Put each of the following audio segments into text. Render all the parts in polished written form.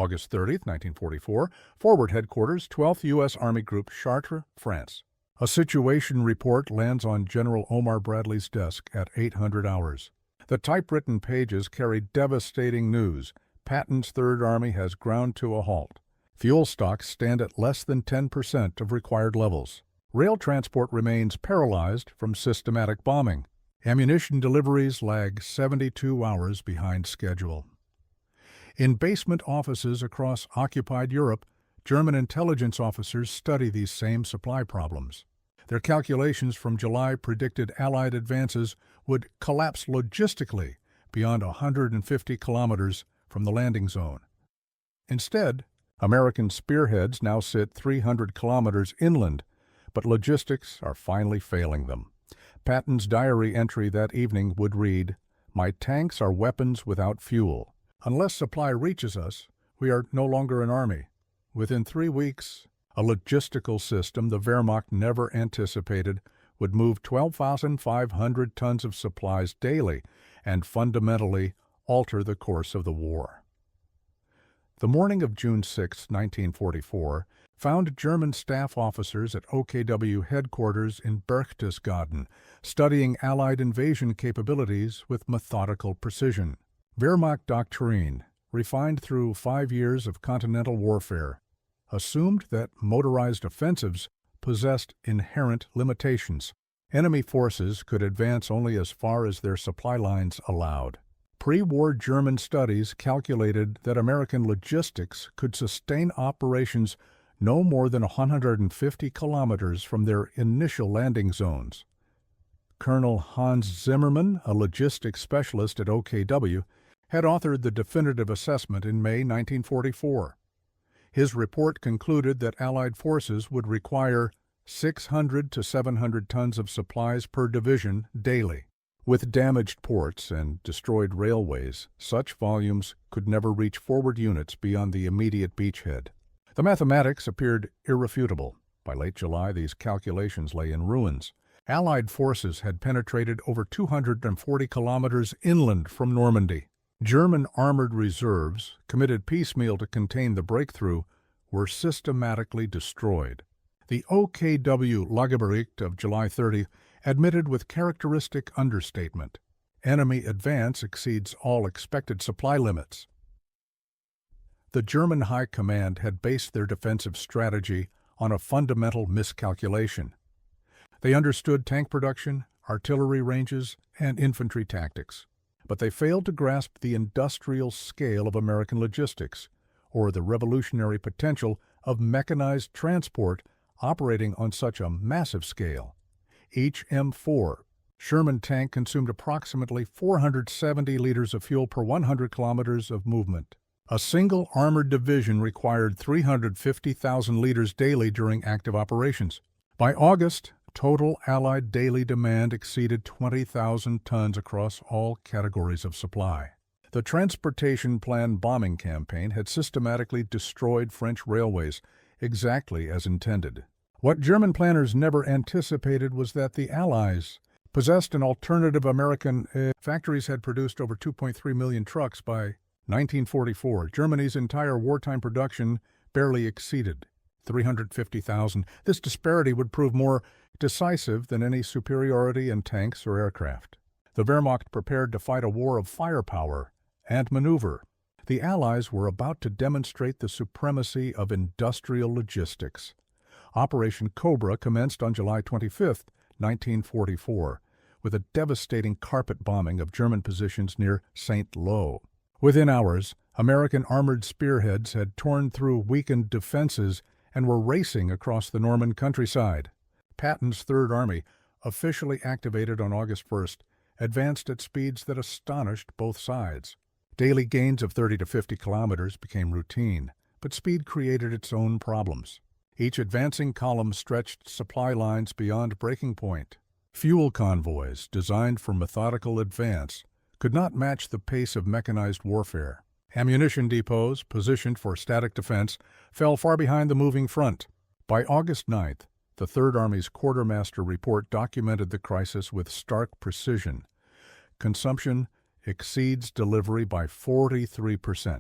August 30, 1944, Forward Headquarters, 12th U.S. Army Group, Chartres, France. A situation report lands on General Omar Bradley's desk at 800 hours. The typewritten pages carry devastating news. Patton's Third Army has ground to a halt. Fuel stocks stand at less than 10% of required levels. Rail transport remains paralyzed from systematic bombing. Ammunition deliveries lag 72 hours behind schedule. In basement offices across occupied Europe, German intelligence officers study these same supply problems. Their calculations from July predicted Allied advances would collapse logistically beyond 150 kilometers from the landing zone. Instead, American spearheads now sit 300 kilometers inland, but logistics are finally failing them. Patton's diary entry that evening would read, "My tanks are weapons without fuel. Unless supply reaches us, we are no longer an army." Within 3 weeks, a logistical system the Wehrmacht never anticipated would move 12,500 tons of supplies daily and fundamentally alter the course of the war. The morning of June 6, 1944, found German staff officers at OKW headquarters in Berchtesgaden studying Allied invasion capabilities with methodical precision. Wehrmacht doctrine, refined through 5 years of continental warfare, assumed that motorized offensives possessed inherent limitations. Enemy forces could advance only as far as their supply lines allowed. Pre-war German studies calculated that American logistics could sustain operations no more than 150 kilometers from their initial landing zones. Colonel Hans Zimmermann, a logistics specialist at OKW, had authored the definitive assessment in May 1944. His report concluded that Allied forces would require 600 to 700 tons of supplies per division daily. With damaged ports and destroyed railways, such volumes could never reach forward units beyond the immediate beachhead. The mathematics appeared irrefutable. By late July, these calculations lay in ruins. Allied forces had penetrated over 240 kilometers inland from Normandy. German armored reserves, committed piecemeal to contain the breakthrough, were systematically destroyed. The OKW Lagebericht of July 30 admitted with characteristic understatement, enemy advance exceeds all expected supply limits. The German High Command had based their defensive strategy on a fundamental miscalculation. They understood tank production, artillery ranges, and infantry tactics, but they failed to grasp the industrial scale of American logistics, or the revolutionary potential of mechanized transport operating on such a massive scale. Each M4 Sherman tank consumed approximately 470 liters of fuel per 100 kilometers of movement. A single armored division required 350,000 liters daily during active operations. By August, total Allied daily demand exceeded 20,000 tons across all categories of supply. The Transportation Plan bombing campaign had systematically destroyed French railways, exactly as intended. What German planners never anticipated was that the Allies possessed an alternative. American factories had produced over 2.3 million trucks by 1944. Germany's entire wartime production barely exceeded 350,000. This disparity would prove more decisive than any superiority in tanks or aircraft. The Wehrmacht prepared to fight a war of firepower and maneuver. The Allies were about to demonstrate the supremacy of industrial logistics. Operation Cobra commenced on July 25, 1944, with a devastating carpet bombing of German positions near St. Lo. Within hours, American armored spearheads had torn through weakened defenses and were racing across the Norman countryside. Patton's Third Army, officially activated on August 1st, advanced at speeds that astonished both sides. Daily gains of 30 to 50 kilometers became routine, but speed created its own problems. Each advancing column stretched supply lines beyond breaking point. Fuel convoys, designed for methodical advance, could not match the pace of mechanized warfare. Ammunition depots, positioned for static defense, fell far behind the moving front. By August 9th, the Third Army's quartermaster report documented the crisis with stark precision. Consumption exceeds delivery by 43%.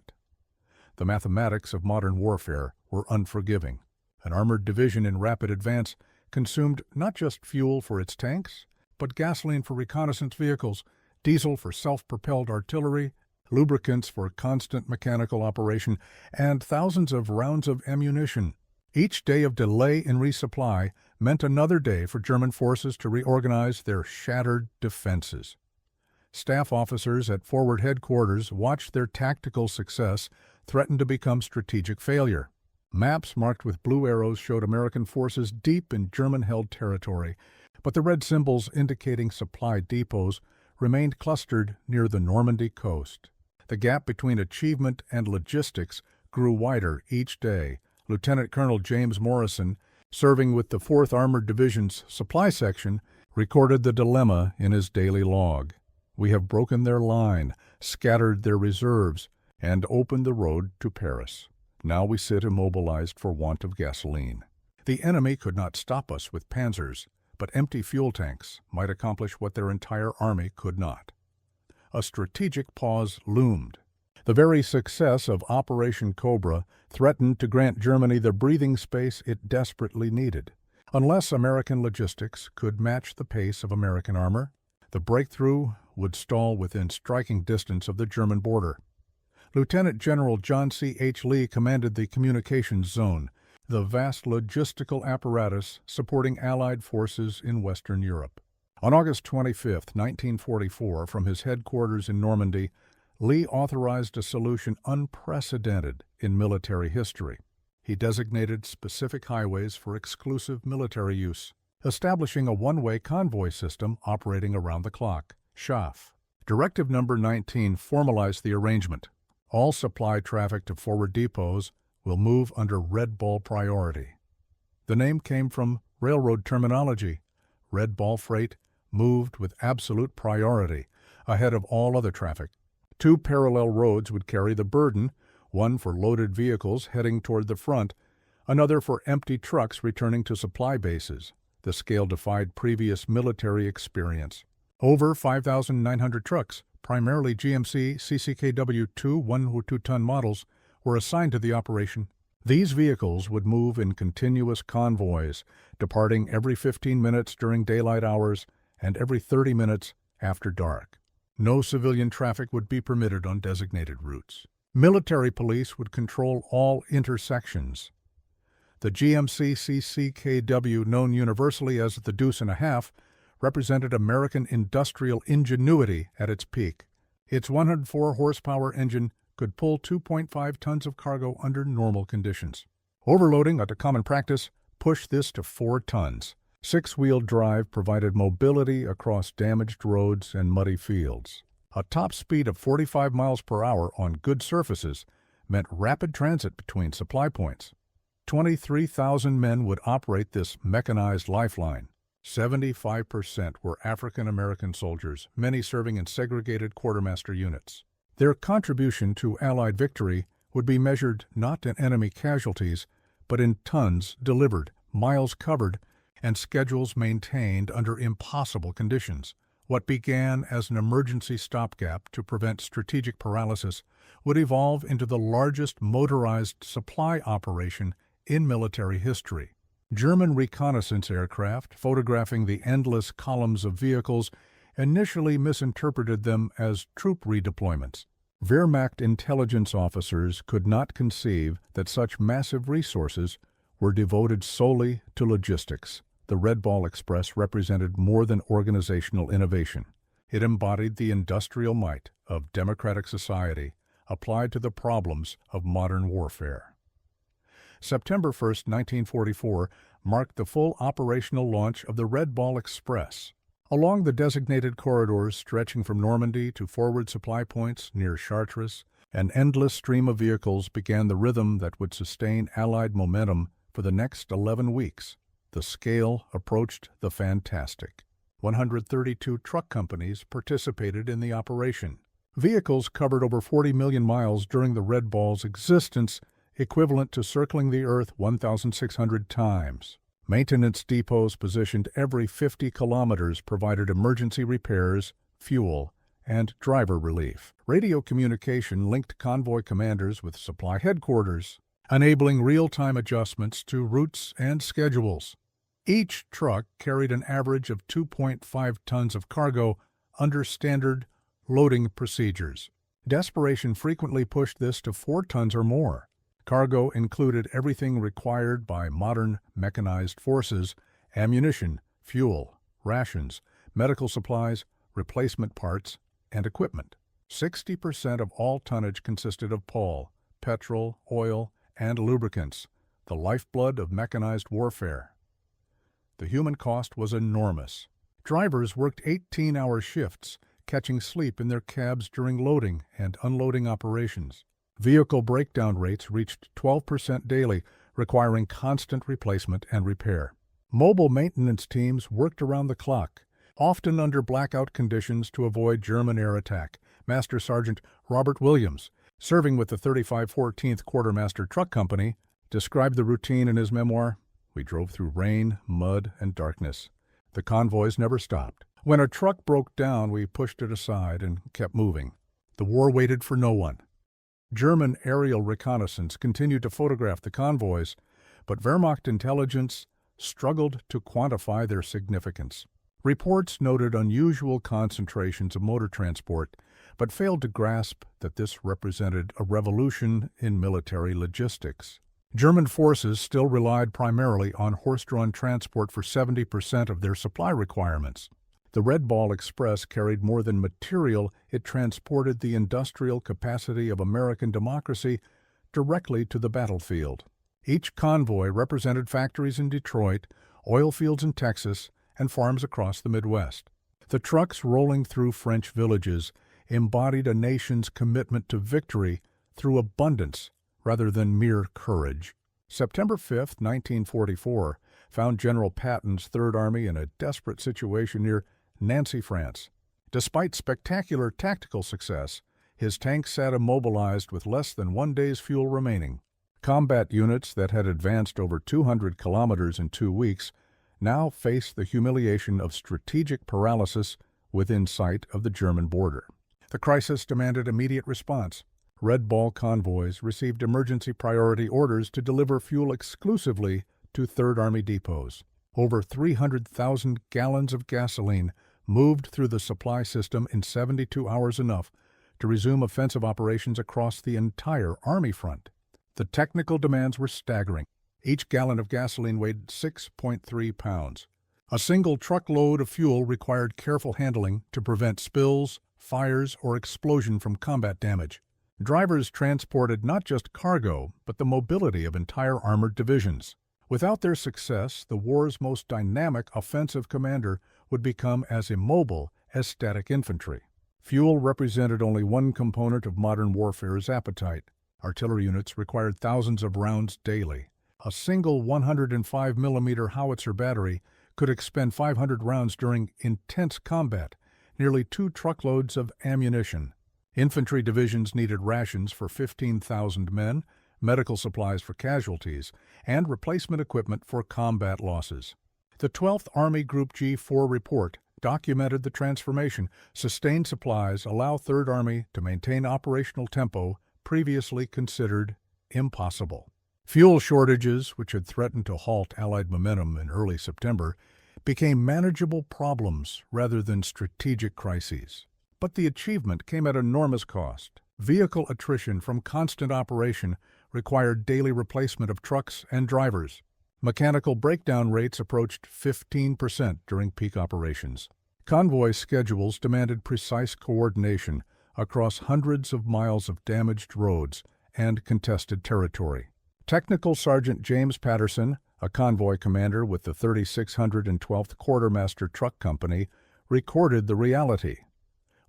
The mathematics of modern warfare were unforgiving. An armored division in rapid advance consumed not just fuel for its tanks, but gasoline for reconnaissance vehicles, diesel for self-propelled artillery, lubricants for constant mechanical operation, and thousands of rounds of ammunition. Each day of delay in resupply meant another day for German forces to reorganize their shattered defenses. Staff officers at forward headquarters watched their tactical success threaten to become strategic failure. Maps marked with blue arrows showed American forces deep in German-held territory, but the red symbols indicating supply depots remained clustered near the Normandy coast. The gap between achievement and logistics grew wider each day. Lieutenant Colonel James Morrison, serving with the 4th Armored Division's supply section, recorded the dilemma in his daily log. "We have broken their line, scattered their reserves, and opened the road to Paris. Now we sit immobilized for want of gasoline. The enemy could not stop us with panzers, but empty fuel tanks might accomplish what their entire army could not." A strategic pause loomed. The very success of Operation Cobra threatened to grant Germany the breathing space it desperately needed. Unless American logistics could match the pace of American armor, the breakthrough would stall within striking distance of the German border. Lieutenant General John C. H. Lee commanded the communications zone, the vast logistical apparatus supporting Allied forces in Western Europe. On August 25, 1944, from his headquarters in Normandy, Lee authorized a solution unprecedented in military history. He designated specific highways for exclusive military use, establishing a one-way convoy system operating around the clock, SCHAF. Directive Number 19 formalized the arrangement. All supply traffic to forward depots will move under Red Ball priority. The name came from railroad terminology. Red Ball freight moved with absolute priority, ahead of all other traffic. 2 parallel roads would carry the burden, one for loaded vehicles heading toward the front, another for empty trucks returning to supply bases. The scale defied previous military experience. Over 5,900 trucks, primarily GMC CCKW-2 102-ton models, were assigned to the operation. These vehicles would move in continuous convoys, departing every 15 minutes during daylight hours and every 30 minutes after dark. No civilian traffic would be permitted on designated routes. Military police would control all intersections. The GMC CCKW, known universally as the Deuce and a Half, represented American industrial ingenuity at its peak. Its 104 horsepower engine could pull 2.5 tons of cargo under normal conditions. Overloading, a common practice, pushed this to 4 tons. 6-wheel drive provided mobility across damaged roads and muddy fields. A top speed of 45 miles per hour on good surfaces meant rapid transit between supply points. 23,000 men would operate this mechanized lifeline. 75% were African American soldiers, many serving in segregated quartermaster units. Their contribution to Allied victory would be measured not in enemy casualties, but in tons delivered, miles covered, and schedules maintained under impossible conditions. What began as an emergency stopgap to prevent strategic paralysis would evolve into the largest motorized supply operation in military history. German reconnaissance aircraft, photographing the endless columns of vehicles, initially misinterpreted them as troop redeployments. Wehrmacht intelligence officers could not conceive that such massive resources were devoted solely to logistics. The Red Ball Express represented more than organizational innovation. It embodied the industrial might of democratic society applied to the problems of modern warfare. September 1, 1944, marked the full operational launch of the Red Ball Express. Along the designated corridors stretching from Normandy to forward supply points near Chartres, an endless stream of vehicles began the rhythm that would sustain Allied momentum for the next 11 weeks. The scale approached the fantastic. 132 truck companies participated in the operation. Vehicles covered over 40 million miles during the Red Ball's existence, equivalent to circling the Earth 1,600 times. Maintenance depots positioned every 50 kilometers provided emergency repairs, fuel, and driver relief. Radio communication linked convoy commanders with supply headquarters, enabling real-time adjustments to routes and schedules. Each truck carried an average of 2.5 tons of cargo under standard loading procedures. Desperation frequently pushed this to 4 tons or more. Cargo included everything required by modern mechanized forces: ammunition, fuel, rations, medical supplies, replacement parts, and equipment. 60% of all tonnage consisted of POL, petrol, oil, and lubricants, the lifeblood of mechanized warfare. The human cost was enormous. Drivers worked 18-hour shifts, catching sleep in their cabs during loading and unloading operations. Vehicle breakdown rates reached 12% daily, requiring constant replacement and repair. Mobile maintenance teams worked around the clock, often under blackout conditions to avoid German air attack. Master Sergeant Robert Williams, serving with the 3514th Quartermaster Truck Company, described the routine in his memoir. "We drove through rain, mud, and darkness. The convoys never stopped. When a truck broke down, we pushed it aside and kept moving. The war waited for no one." German aerial reconnaissance continued to photograph the convoys, but Wehrmacht intelligence struggled to quantify their significance. Reports noted unusual concentrations of motor transport, but failed to grasp that this represented a revolution in military logistics. German forces still relied primarily on horse-drawn transport for 70% of their supply requirements. The Red Ball Express carried more than material; it transported the industrial capacity of American democracy directly to the battlefield. Each convoy represented factories in Detroit, oil fields in Texas, and farms across the Midwest. The trucks rolling through French villages embodied a nation's commitment to victory through abundance rather than mere courage. September 5, 1944, found General Patton's Third Army in a desperate situation near Nancy, France. Despite spectacular tactical success, his tanks sat immobilized with less than 1 day's fuel remaining. Combat units that had advanced over 200 kilometers in 2 weeks now faced the humiliation of strategic paralysis within sight of the German border. The crisis demanded immediate response. Red Ball convoys received emergency priority orders to deliver fuel exclusively to Third Army depots. Over 300,000 gallons of gasoline moved through the supply system in 72 hours, enough to resume offensive operations across the entire Army front. The technical demands were staggering. Each gallon of gasoline weighed 6.3 pounds. A single truckload of fuel required careful handling to prevent spills, fires, or explosion from combat damage. Drivers transported not just cargo, but the mobility of entire armored divisions. Without their success, the war's most dynamic offensive commander would become as immobile as static infantry. Fuel represented only one component of modern warfare's appetite. Artillery units required thousands of rounds daily. A single 105mm howitzer battery could expend 500 rounds during intense combat, nearly 2 truckloads of ammunition. Infantry divisions needed rations for 15,000 men, medical supplies for casualties, and replacement equipment for combat losses. The 12th Army Group G4 report documented the transformation. Sustained supplies allow Third Army to maintain operational tempo previously considered impossible. Fuel shortages, which had threatened to halt Allied momentum in early September, became manageable problems rather than strategic crises. But the achievement came at enormous cost. Vehicle attrition from constant operation required daily replacement of trucks and drivers. Mechanical breakdown rates approached 15% during peak operations. Convoy schedules demanded precise coordination across hundreds of miles of damaged roads and contested territory. Technical Sergeant James Patterson, a convoy commander with the 3612th Quartermaster Truck Company, recorded the reality.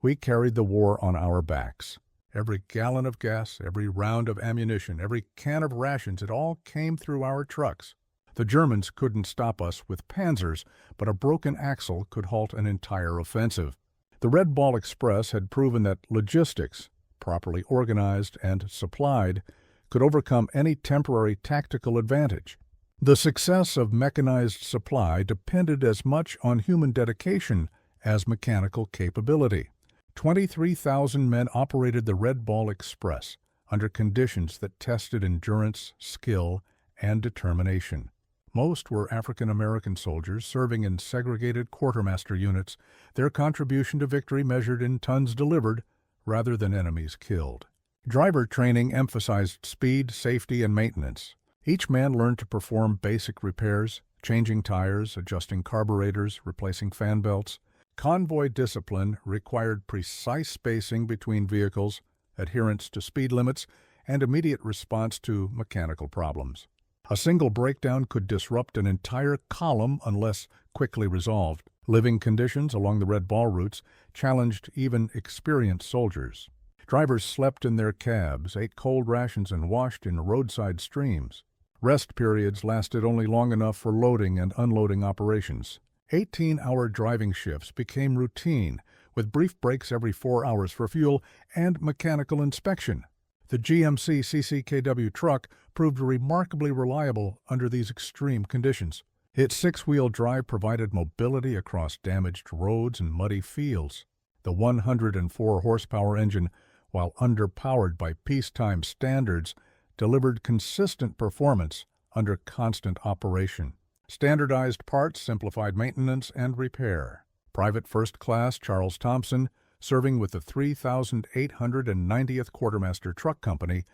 "We carried the war on our backs. Every gallon of gas, every round of ammunition, every can of rations, it all came through our trucks. The Germans couldn't stop us with panzers, but a broken axle could halt an entire offensive." The Red Ball Express had proven that logistics, properly organized and supplied, could overcome any temporary tactical advantage. The success of mechanized supply depended as much on human dedication as mechanical capability. 23,000 men operated the Red Ball Express under conditions that tested endurance, skill, and determination. Most were African American soldiers serving in segregated quartermaster units, their contribution to victory measured in tons delivered rather than enemies killed. Driver training emphasized speed, safety, and maintenance. Each man learned to perform basic repairs, changing tires, adjusting carburetors, replacing fan belts. Convoy discipline required precise spacing between vehicles, adherence to speed limits, and immediate response to mechanical problems. A single breakdown could disrupt an entire column unless quickly resolved. Living conditions along the Red Ball routes challenged even experienced soldiers. Drivers slept in their cabs, ate cold rations, and washed in roadside streams. Rest periods lasted only long enough for loading and unloading operations. 18-hour driving shifts became routine, with brief breaks every 4 hours for fuel and mechanical inspection. The GMC CCKW truck proved remarkably reliable under these extreme conditions. Its six-wheel drive provided mobility across damaged roads and muddy fields. The 104-horsepower engine, while underpowered by peacetime standards, delivered consistent performance under constant operation. Standardized parts simplified maintenance and repair. Private First Class Charles Thompson, serving with the 3,890th Quartermaster Truck Company,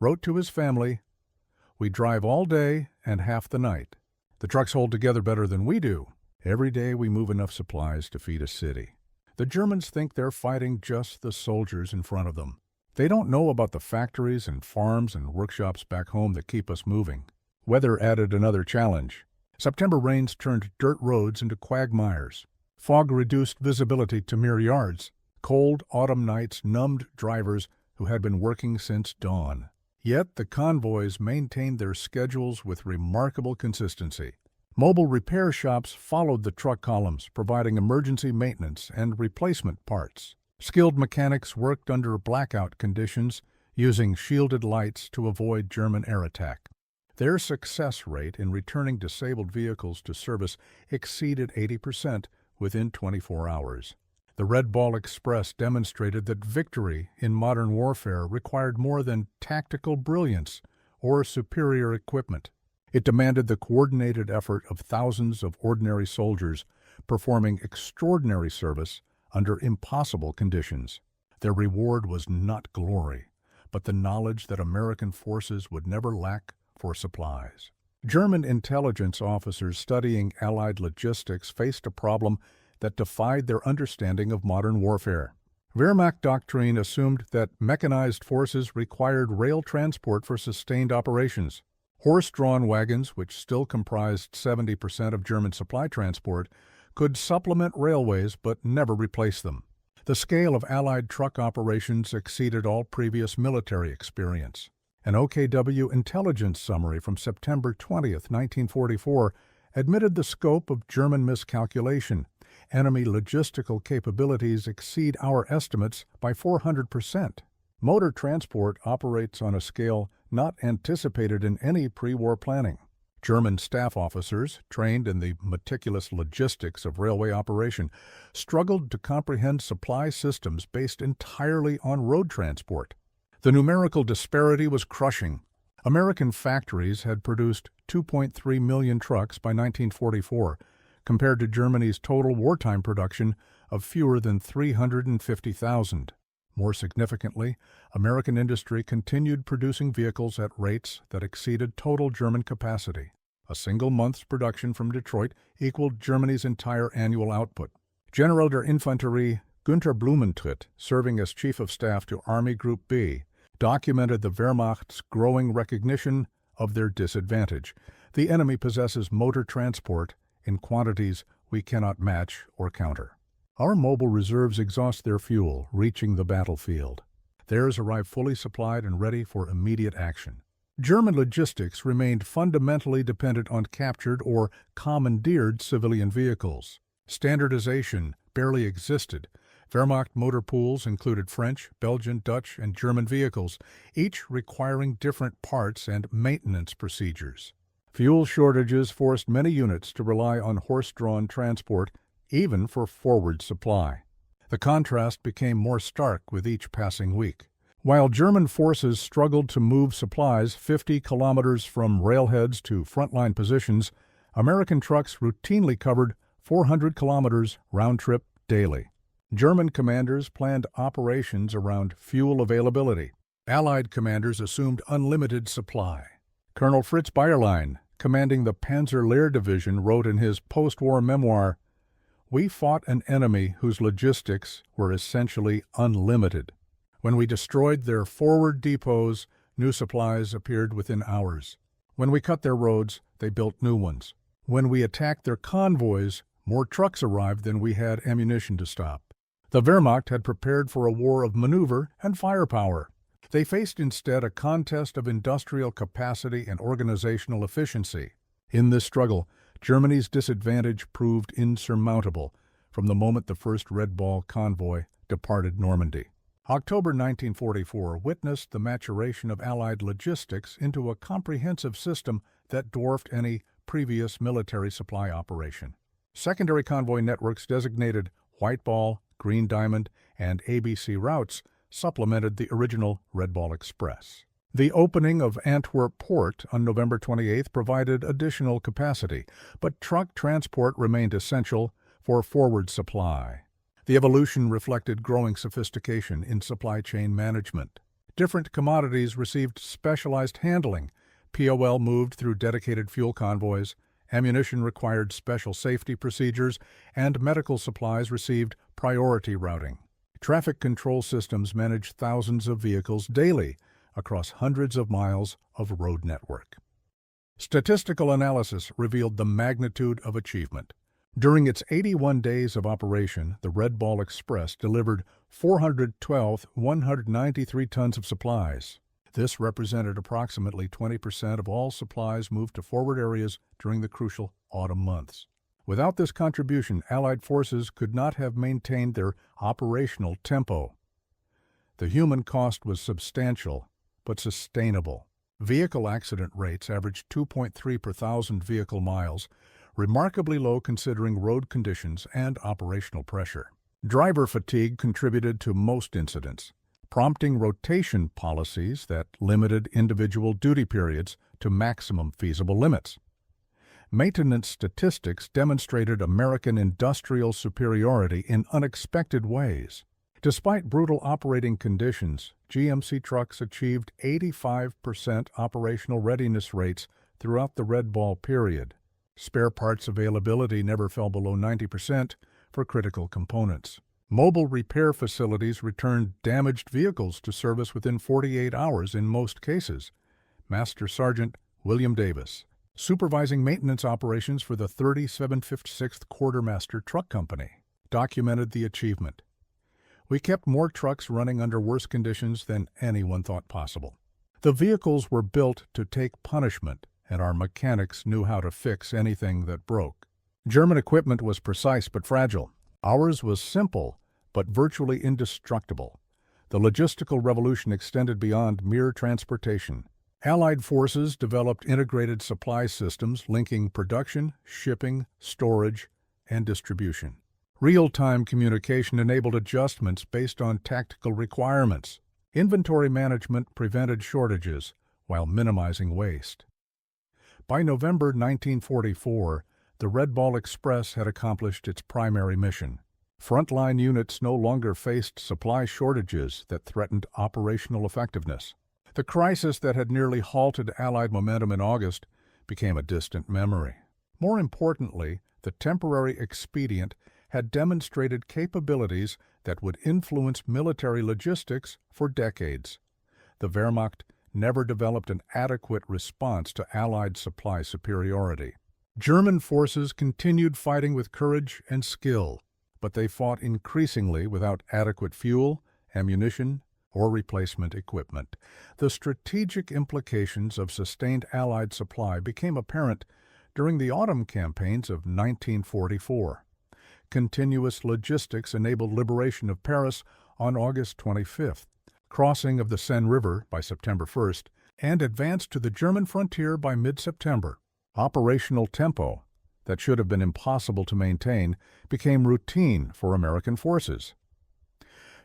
wrote to his family, "We drive all day and half the night. The trucks hold together better than we do. Every day we move enough supplies to feed a city." The Germans think they're fighting just the soldiers in front of them. They don't know about the factories and farms and workshops back home that keep us moving. Weather added another challenge. September rains turned dirt roads into quagmires. Fog reduced visibility to mere yards. Cold autumn nights numbed drivers who had been working since dawn. Yet the convoys maintained their schedules with remarkable consistency. Mobile repair shops followed the truck columns, providing emergency maintenance and replacement parts. Skilled mechanics worked under blackout conditions, using shielded lights to avoid German air attack. Their success rate in returning disabled vehicles to service exceeded 80% within 24 hours. The Red Ball Express demonstrated that victory in modern warfare required more than tactical brilliance or superior equipment. It demanded the coordinated effort of thousands of ordinary soldiers performing extraordinary service under impossible conditions. Their reward was not glory, but the knowledge that American forces would never lack for supplies. German intelligence officers studying Allied logistics faced a problem that defied their understanding of modern warfare. Wehrmacht doctrine assumed that mechanized forces required rail transport for sustained operations. Horse-drawn wagons, which still comprised 70% of German supply transport, could supplement railways but never replace them. The scale of Allied truck operations exceeded all previous military experience. An OKW intelligence summary from September 20, 1944, admitted the scope of German miscalculation. Enemy logistical capabilities exceed our estimates by 400%. Motor transport operates on a scale not anticipated in any pre-war planning. German staff officers, trained in the meticulous logistics of railway operation, struggled to comprehend supply systems based entirely on road transport. The numerical disparity was crushing. American factories had produced 2.3 million trucks by 1944, compared to Germany's total wartime production of fewer than 350,000. More significantly, American industry continued producing vehicles at rates that exceeded total German capacity. A single month's production from Detroit equaled Germany's entire annual output. General der Infanterie Günther Blumentritt, serving as Chief of Staff to Army Group B, documented the Wehrmacht's growing recognition of their disadvantage. The enemy possesses motor transport in quantities we cannot match or counter. Our mobile reserves exhaust their fuel, reaching the battlefield. Theirs arrive fully supplied and ready for immediate action. German logistics remained fundamentally dependent on captured or commandeered civilian vehicles. Standardization barely existed. Wehrmacht motor pools included French, Belgian, Dutch, and German vehicles, each requiring different parts and maintenance procedures. Fuel shortages forced many units to rely on horse-drawn transport, even for forward supply. The contrast became more stark with each passing week. While German forces struggled to move supplies 50 kilometers from railheads to frontline positions, American trucks routinely covered 400 kilometers round-trip daily. German commanders planned operations around fuel availability. Allied commanders assumed unlimited supply. Colonel Fritz Bayerlein, commanding the Panzer Lehr Division, wrote in his post-war memoir, "We fought an enemy whose logistics were essentially unlimited. When we destroyed their forward depots, new supplies appeared within hours. When we cut their roads, they built new ones. When we attacked their convoys, more trucks arrived than we had ammunition to stop." The Wehrmacht had prepared for a war of maneuver and firepower. They faced instead a contest of industrial capacity and organizational efficiency. In this struggle, Germany's disadvantage proved insurmountable from the moment the first Red Ball convoy departed Normandy. October 1944 witnessed the maturation of Allied logistics into a comprehensive system that dwarfed any previous military supply operation. Secondary convoy networks designated White Ball, Green Diamond, and ABC routes supplemented the original Red Ball Express. The opening of Antwerp port on November 28 provided additional capacity, but truck transport remained essential for forward supply. The evolution reflected growing sophistication in supply chain management. Different commodities received specialized handling. POL moved through dedicated fuel convoys, ammunition required special safety procedures, and medical supplies received priority routing. Traffic control systems managed thousands of vehicles daily across hundreds of miles of road network. Statistical analysis revealed the magnitude of achievement. During its 81 days of operation, the Red Ball Express delivered 193 tons of supplies. This represented approximately 20% of all supplies moved to forward areas during the crucial autumn months. Without this contribution, Allied forces could not have maintained their operational tempo. The human cost was substantial, but sustainable. Vehicle accident rates averaged 2.3 per thousand vehicle miles, remarkably low considering road conditions and operational pressure. Driver fatigue contributed to most incidents, prompting rotation policies that limited individual duty periods to maximum feasible limits. Maintenance statistics demonstrated American industrial superiority in unexpected ways. Despite brutal operating conditions, GMC trucks achieved 85% operational readiness rates throughout the Red Ball period. Spare parts availability never fell below 90% for critical components. Mobile repair facilities returned damaged vehicles to service within 48 hours in most cases. Master Sergeant William Davis, supervising maintenance operations for the 3756th Quartermaster Truck Company, documented the achievement. "We kept more trucks running under worse conditions than anyone thought possible. The vehicles were built to take punishment, and our mechanics knew how to fix anything that broke." German equipment was precise but fragile. Ours was simple, but virtually indestructible. The logistical revolution extended beyond mere transportation. Allied forces developed integrated supply systems linking production, shipping, storage, and distribution. Real-time communication enabled adjustments based on tactical requirements. Inventory management prevented shortages while minimizing waste. By November 1944, the Red Ball Express had accomplished its primary mission. Frontline units no longer faced supply shortages that threatened operational effectiveness. The crisis that had nearly halted Allied momentum in August became a distant memory. More importantly, the temporary expedient had demonstrated capabilities that would influence military logistics for decades. The Wehrmacht never developed an adequate response to Allied supply superiority. German forces continued fighting with courage and skill, but they fought increasingly without adequate fuel, ammunition, or replacement equipment. The strategic implications of sustained Allied supply became apparent during the autumn campaigns of 1944. Continuous logistics enabled liberation of Paris on August 25th, crossing of the Seine River by September 1st, and advance to the German frontier by mid-September. Operational tempo, that should have been impossible to maintain, became routine for American forces.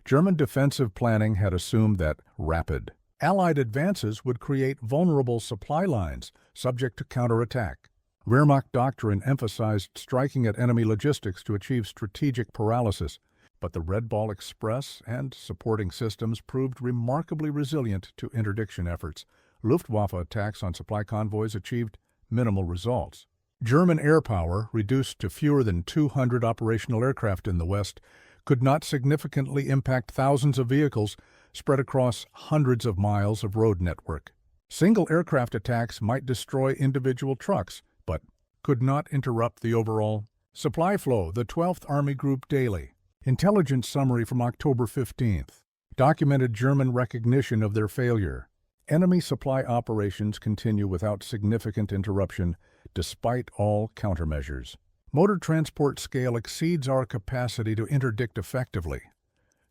German defensive planning had assumed that rapid Allied advances would create vulnerable supply lines subject to counterattack. Wehrmacht doctrine emphasized striking at enemy logistics to achieve strategic paralysis, but the Red Ball Express and supporting systems proved remarkably resilient to interdiction efforts. Luftwaffe attacks on supply convoys achieved minimal results. German air power, reduced to fewer than 200 operational aircraft in the West, could not significantly impact thousands of vehicles spread across hundreds of miles of road network. Single aircraft attacks might destroy individual trucks, but could not interrupt the overall supply flow. The 12th Army Group Daily Intelligence Summary from October 15th documented German recognition of their failure. Enemy supply operations continue without significant interruption, despite all countermeasures. Motor transport scale exceeds our capacity to interdict effectively.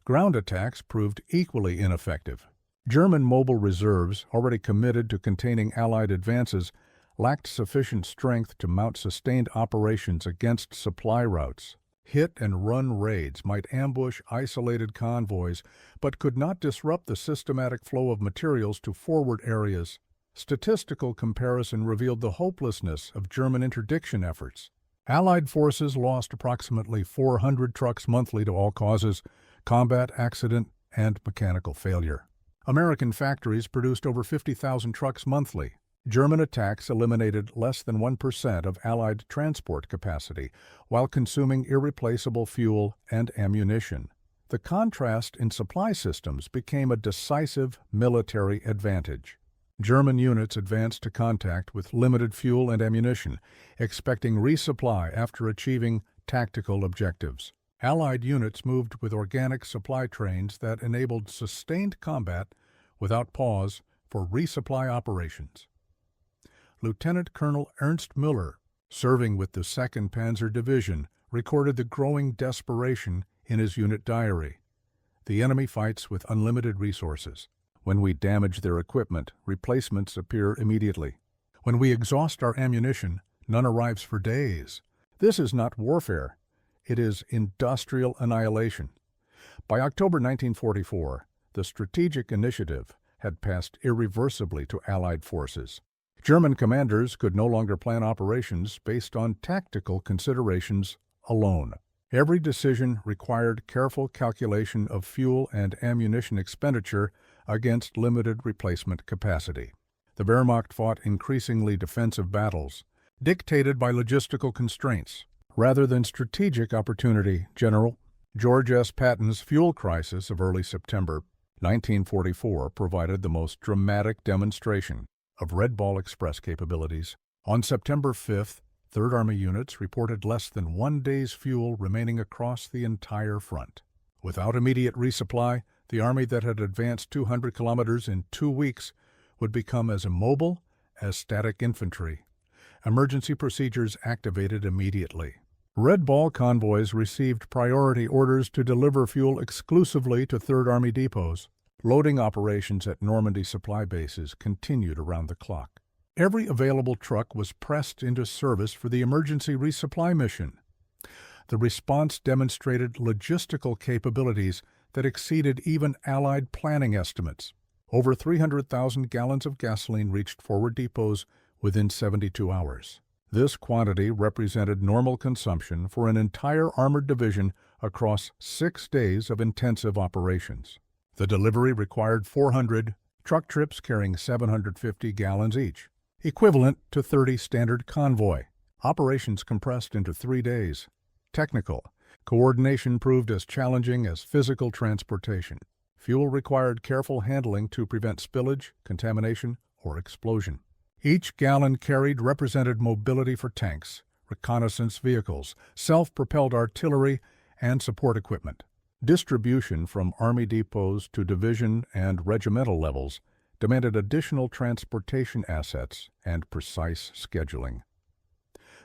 Ground attacks proved equally ineffective. German mobile reserves, already committed to containing Allied advances, lacked sufficient strength to mount sustained operations against supply routes. Hit-and-run raids might ambush isolated convoys, but could not disrupt the systematic flow of materials to forward areas. Statistical comparison revealed the hopelessness of German interdiction efforts. Allied forces lost approximately 400 trucks monthly to all causes: combat, accident, and mechanical failure. American factories produced over 50,000 trucks monthly. German attacks eliminated less than 1% of Allied transport capacity, while consuming irreplaceable fuel and ammunition. The contrast in supply systems became a decisive military advantage. German units advanced to contact with limited fuel and ammunition, expecting resupply after achieving tactical objectives. Allied units moved with organic supply trains that enabled sustained combat without pause for resupply operations. Lieutenant Colonel Ernst Müller, serving with the 2nd Panzer Division, recorded the growing desperation in his unit diary. The enemy fights with unlimited resources. When we damage their equipment, replacements appear immediately. When we exhaust our ammunition, none arrives for days. This is not warfare. It is industrial annihilation. By October 1944, the strategic initiative had passed irreversibly to Allied forces. German commanders could no longer plan operations based on tactical considerations alone. Every decision required careful calculation of fuel and ammunition expenditure against limited replacement capacity. The Wehrmacht fought increasingly defensive battles, dictated by logistical constraints, rather than strategic opportunity. General George S. Patton's fuel crisis of early September 1944 provided the most dramatic demonstration of Red Ball Express capabilities. On September 5th, Third Army units reported less than 1 day's fuel remaining across the entire front. Without immediate resupply, the Army that had advanced 200 kilometers in 2 weeks would become as immobile as static infantry. Emergency procedures activated immediately. Red Ball convoys received priority orders to deliver fuel exclusively to Third Army depots. Loading operations at Normandy supply bases continued around the clock. Every available truck was pressed into service for the emergency resupply mission. The response demonstrated logistical capabilities that exceeded even Allied planning estimates. Over 300,000 gallons of gasoline reached forward depots within 72 hours. This quantity represented normal consumption for an entire armored division across 6 days of intensive operations. The delivery required 400 truck trips carrying 750 gallons each, equivalent to 30 standard convoy. Operations compressed into 3 days. Technical coordination proved as challenging as physical transportation. Fuel required careful handling to prevent spillage, contamination, or explosion. Each gallon carried represented mobility for tanks, reconnaissance vehicles, self-propelled artillery, and support equipment. Distribution from Army depots to division and regimental levels demanded additional transportation assets and precise scheduling.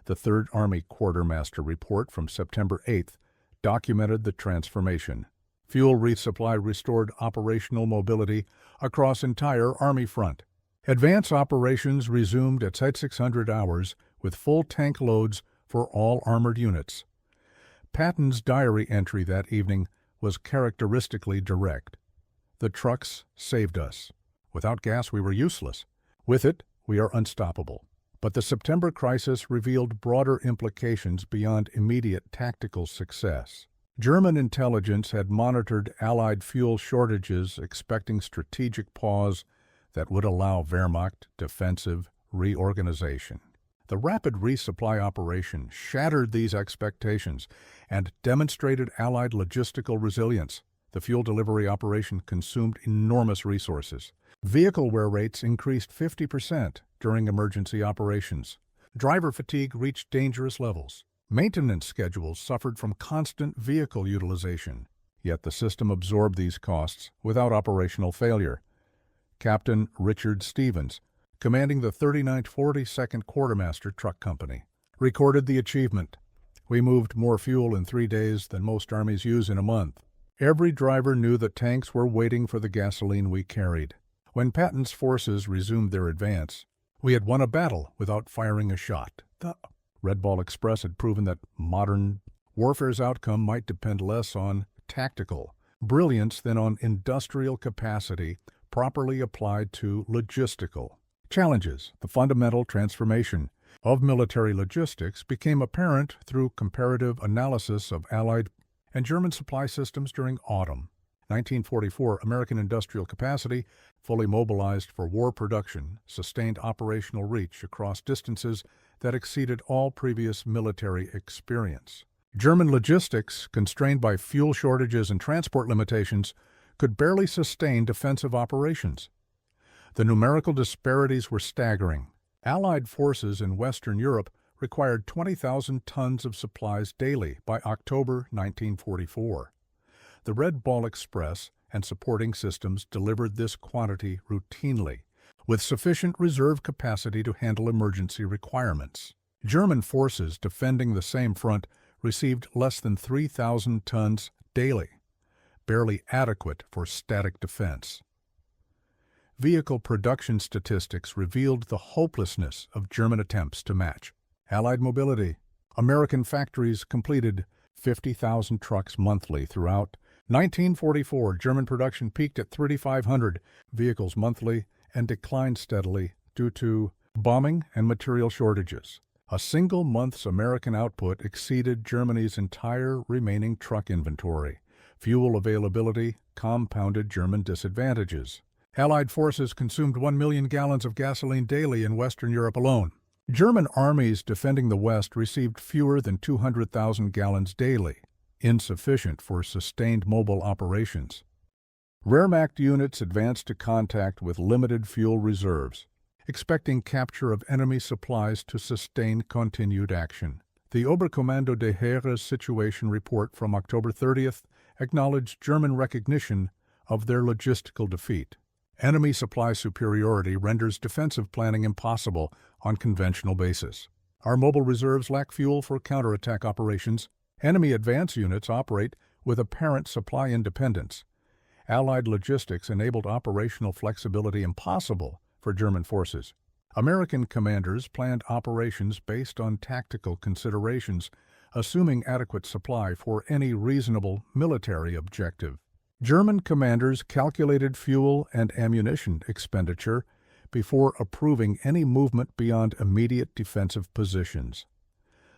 The Third Army Quartermaster Report from September 8th documented the transformation. Fuel resupply restored operational mobility across entire Army front. Advance operations resumed at 600 hours with full tank loads for all armored units. Patton's diary entry that evening was characteristically direct. The trucks saved us. Without gas, we were useless. With it, we are unstoppable. But the September crisis revealed broader implications beyond immediate tactical success. German intelligence had monitored Allied fuel shortages, expecting strategic pause that would allow Wehrmacht defensive reorganization. The rapid resupply operation shattered these expectations and demonstrated Allied logistical resilience. The fuel delivery operation consumed enormous resources. Vehicle wear rates increased 50% during emergency operations. Driver fatigue reached dangerous levels. Maintenance schedules suffered from constant vehicle utilization, yet the system absorbed these costs without operational failure. Captain Richard Stevens, commanding the 39th 42nd Quartermaster Truck Company, recorded the achievement. "We moved more fuel in 3 days than most armies use in a month." Every driver knew that tanks were waiting for the gasoline we carried. When Patton's forces resumed their advance, we had won a battle without firing a shot. The Red Ball Express had proven that modern warfare's outcome might depend less on tactical brilliance than on industrial capacity properly applied to logistical challenges. The fundamental transformation of military logistics became apparent through comparative analysis of Allied and German supply systems during autumn 1944. American industrial capacity, fully mobilized for war production, sustained operational reach across distances that exceeded all previous military experience. German logistics, constrained by fuel shortages and transport limitations, could barely sustain defensive operations. The numerical disparities were staggering. Allied forces in Western Europe required 20,000 tons of supplies daily by October 1944. The Red Ball Express and supporting systems delivered this quantity routinely, with sufficient reserve capacity to handle emergency requirements. German forces defending the same front received less than 3,000 tons daily, barely adequate for static defense. Vehicle production statistics revealed the hopelessness of German attempts to match Allied mobility. American factories completed 50,000 trucks monthly throughout 1944. German production peaked at 3,500 vehicles monthly and declined steadily due to bombing and material shortages. A single month's American output exceeded Germany's entire remaining truck inventory. Fuel availability compounded German disadvantages. Allied forces consumed 1 million gallons of gasoline daily in Western Europe alone. German armies defending the West received fewer than 200,000 gallons daily, insufficient for sustained mobile operations. Wehrmacht units advanced to contact with limited fuel reserves, expecting capture of enemy supplies to sustain continued action. The Oberkommando des Heeres situation report from October 30th acknowledged German recognition of their logistical defeat. Enemy supply superiority renders defensive planning impossible on conventional basis. Our mobile reserves lack fuel for counterattack operations. Enemy advance units operate with apparent supply independence. Allied logistics enabled operational flexibility impossible for German forces. American commanders planned operations based on tactical considerations, assuming adequate supply for any reasonable military objective. German commanders calculated fuel and ammunition expenditure before approving any movement beyond immediate defensive positions.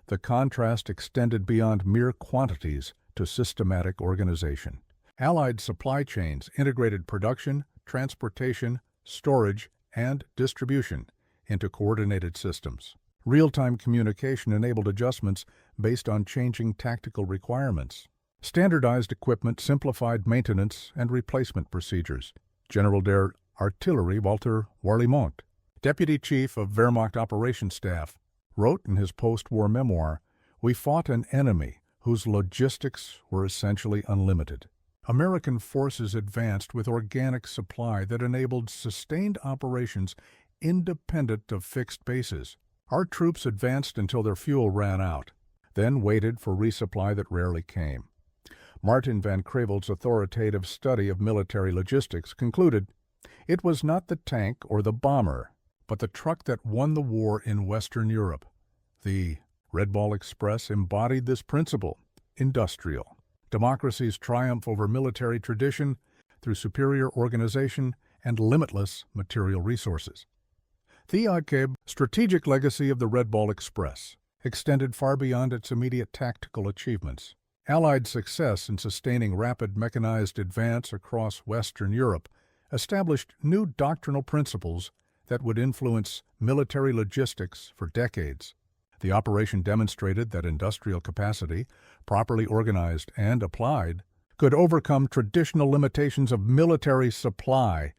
The contrast extended beyond mere quantities to systematic organization. Allied supply chains integrated production, transportation, storage, and distribution into coordinated systems. Real-time communication enabled adjustments based on changing tactical requirements. Standardized equipment simplified maintenance and replacement procedures. General der Artillerie Walter Warlimont, Deputy Chief of Wehrmacht Operations Staff, wrote in his post-war memoir, "We fought an enemy whose logistics were essentially unlimited." American forces advanced with organic supply that enabled sustained operations independent of fixed bases. Our troops advanced until their fuel ran out, then waited for resupply that rarely came. Martin van Crevel's authoritative study of military logistics concluded, "It was not the tank or the bomber, but the truck that won the war in Western Europe." The Red Ball Express embodied this principle, industrial, democracy's triumph over military tradition through superior organization and limitless material resources. The strategic legacy of the Red Ball Express extended far beyond its immediate tactical achievements. Allied success in sustaining rapid mechanized advance across Western Europe established new doctrinal principles that would influence military logistics for decades. The operation demonstrated that industrial capacity, properly organized and applied, could overcome traditional limitations of military supply.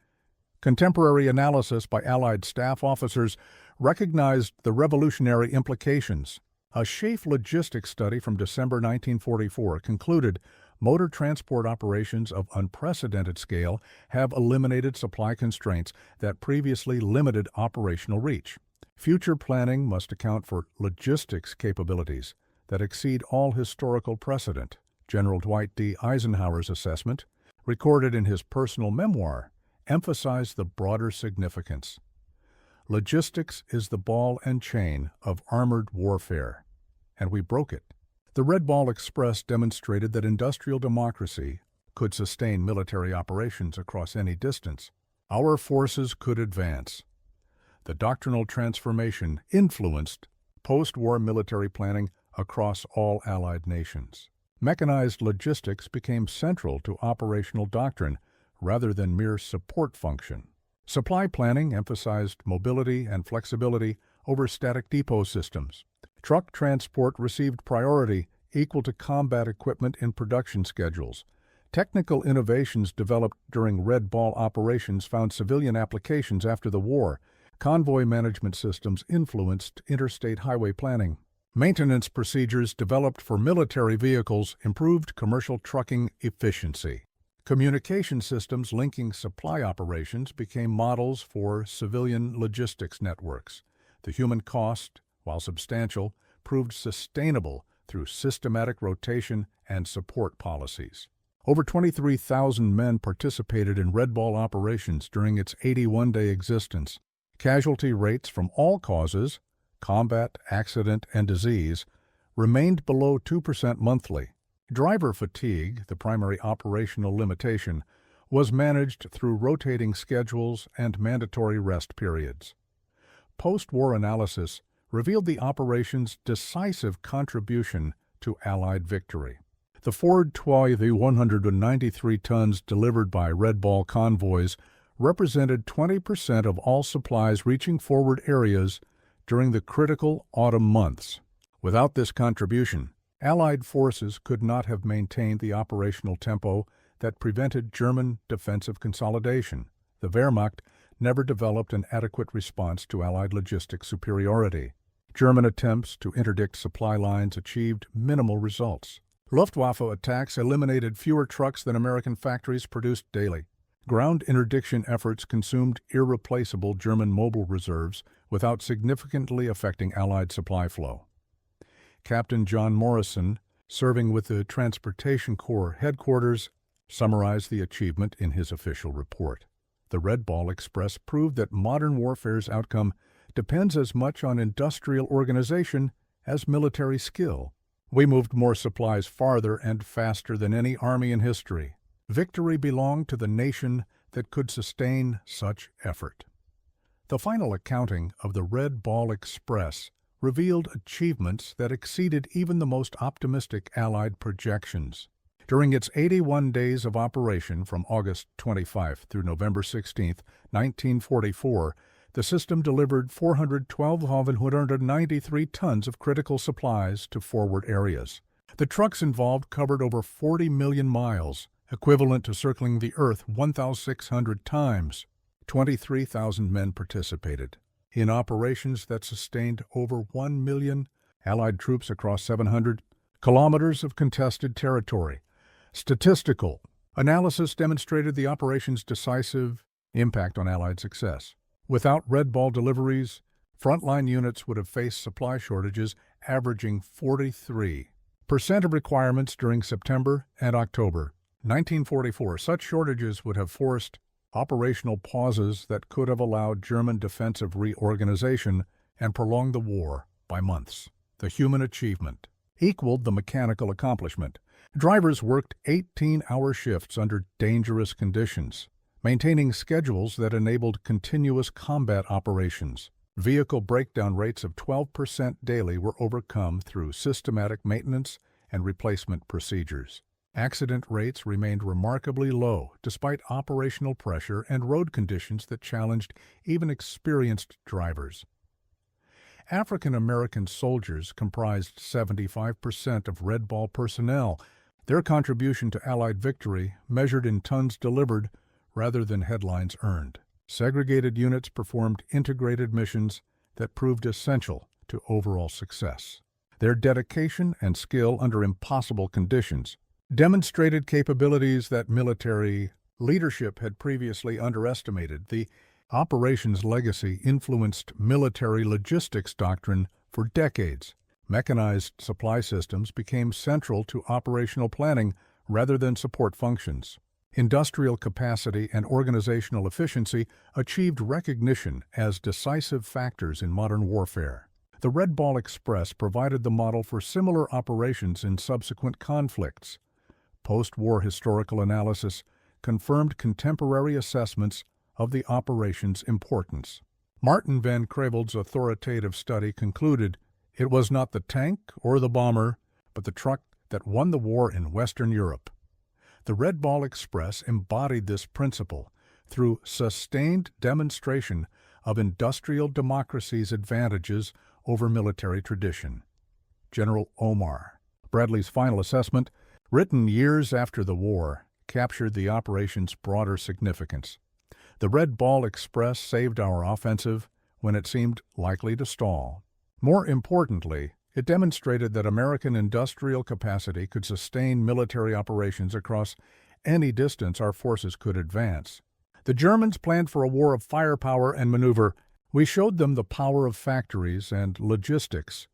Contemporary analysis by Allied staff officers recognized the revolutionary implications. A SHAEF logistics study from December 1944 concluded motor transport operations of unprecedented scale have eliminated supply constraints that previously limited operational reach. Future planning must account for logistics capabilities that exceed all historical precedent. General Dwight D. Eisenhower's assessment, recorded in his personal memoir, emphasized the broader significance. Logistics is the ball and chain of armored warfare, and we broke it. The Red Ball Express demonstrated that industrial democracy could sustain military operations across any distance. Our forces could advance. The doctrinal transformation influenced post-war military planning across all Allied nations. Mechanized logistics became central to operational doctrine rather than mere support function. Supply planning emphasized mobility and flexibility over static depot systems. Truck transport received priority equal to combat equipment in production schedules. Technical innovations developed during Red Ball operations found civilian applications after the war. Convoy management systems influenced interstate highway planning. Maintenance procedures developed for military vehicles improved commercial trucking efficiency. Communication systems linking supply operations became models for civilian logistics networks. The human cost, while substantial, proved sustainable through systematic rotation and support policies. Over 23,000 men participated in Red Ball operations during its 81-day existence. Casualty rates from all causes, combat, accident, and disease, remained below 2% monthly. Driver fatigue, the primary operational limitation, was managed through rotating schedules and mandatory rest periods. Post-war analysis revealed the operation's decisive contribution to Allied victory. The Ford Troy, the 193 tons delivered by Red Ball convoys, represented 20% of all supplies reaching forward areas during the critical autumn months. Without this contribution, Allied forces could not have maintained the operational tempo that prevented German defensive consolidation. The Wehrmacht never developed an adequate response to Allied logistic superiority. German attempts to interdict supply lines achieved minimal results. Luftwaffe attacks eliminated fewer trucks than American factories produced daily. Ground interdiction efforts consumed irreplaceable German mobile reserves without significantly affecting Allied supply flow. Captain John Morrison, serving with the Transportation Corps headquarters, summarized the achievement in his official report. The Red Ball Express proved that modern warfare's outcome depends as much on industrial organization as military skill. We moved more supplies farther and faster than any army in history. Victory belonged to the nation that could sustain such effort. The final accounting of the Red Ball Express revealed achievements that exceeded even the most optimistic Allied projections. During its 81 days of operation from August 25 through November 16, 1944, the system delivered 412,193 tons of critical supplies to forward areas. The trucks involved covered over 40 million miles, equivalent to circling the Earth 1,600 times. 23,000 men participated in operations that sustained over 1 million Allied troops across 700 kilometers of contested territory. Statistical analysis demonstrated the operation's decisive impact on Allied success. Without Red Ball deliveries, frontline units would have faced supply shortages averaging 43% of requirements during September and October 1944. Such shortages would have forced operational pauses that could have allowed German defensive reorganization and prolonged the war by months. The human achievement equaled the mechanical accomplishment. Drivers worked 18-hour shifts under dangerous conditions, maintaining schedules that enabled continuous combat operations. Vehicle breakdown rates of 12% daily were overcome through systematic maintenance and replacement procedures. Accident rates remained remarkably low despite operational pressure and road conditions that challenged even experienced drivers. African American soldiers comprised 75% of Red Ball personnel. Their contribution to Allied victory measured in tons delivered rather than headlines earned. Segregated units performed integrated missions that proved essential to overall success. Their dedication and skill under impossible conditions demonstrated capabilities that military leadership had previously underestimated. The operations legacy influenced military logistics doctrine for decades. Mechanized supply systems became central to operational planning rather than support functions. Industrial capacity and organizational efficiency achieved recognition as decisive factors in modern warfare. The Red Ball Express provided the model for similar operations in subsequent conflicts. Post-war historical analysis confirmed contemporary assessments of the operation's importance. Martin van Creveld's authoritative study concluded it was not the tank or the bomber, but the truck that won the war in Western Europe. The Red Ball Express embodied this principle through sustained demonstration of industrial democracy's advantages over military tradition. General Omar Bradley's final assessment, written years after the war, captured the operation's broader significance. The Red Ball Express saved our offensive when it seemed likely to stall. More importantly, it demonstrated that American industrial capacity could sustain military operations across any distance our forces could advance. The Germans planned for a war of firepower and maneuver. We showed them the power of factories and logistics.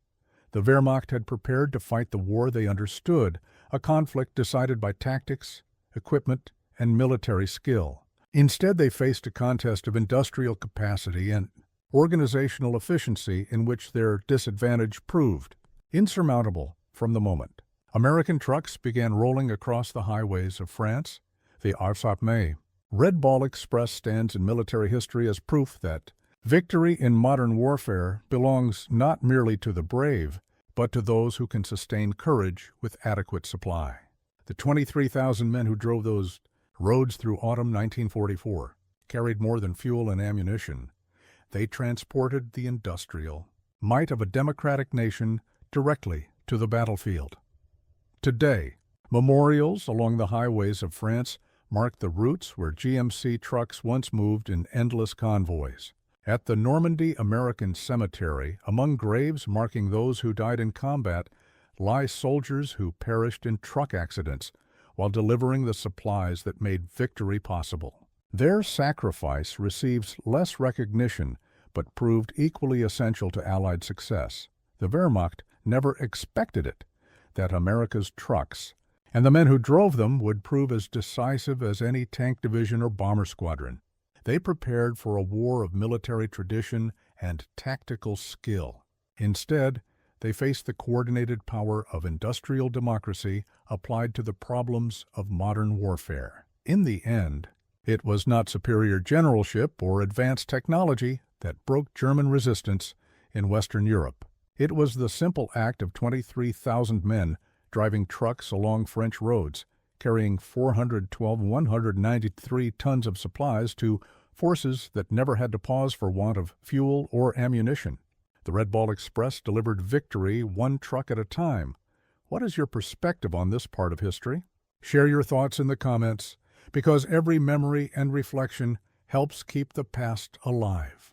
The Wehrmacht had prepared to fight the war they understood, a conflict decided by tactics, equipment, and military skill. Instead, they faced a contest of industrial capacity and organizational efficiency in which their disadvantage proved insurmountable from the moment. American trucks began rolling across the highways of France, the Alpes. Red Ball Express stands in military history as proof that victory in modern warfare belongs not merely to the brave, but to those who can sustain courage with adequate supply. The 23,000 men who drove those roads through autumn 1944 carried more than fuel and ammunition. They transported the industrial might of a democratic nation directly to the battlefield. Today, memorials along the highways of France mark the routes where GMC trucks once moved in endless convoys. At the Normandy American Cemetery, among graves marking those who died in combat, lie soldiers who perished in truck accidents while delivering the supplies that made victory possible. Their sacrifice receives less recognition, but proved equally essential to Allied success. The Wehrmacht never expected it, that America's trucks and the men who drove them would prove as decisive as any tank division or bomber squadron. They prepared for a war of military tradition and tactical skill. Instead, they faced the coordinated power of industrial democracy applied to the problems of modern warfare. In the end, it was not superior generalship or advanced technology that broke German resistance in Western Europe. It was the simple act of 23,000 men driving trucks along French roads, carrying 193 tons of supplies to forces that never had to pause for want of fuel or ammunition. The Red Ball Express delivered victory one truck at a time. What is your perspective on this part of history? Share your thoughts in the comments, because every memory and reflection helps keep the past alive.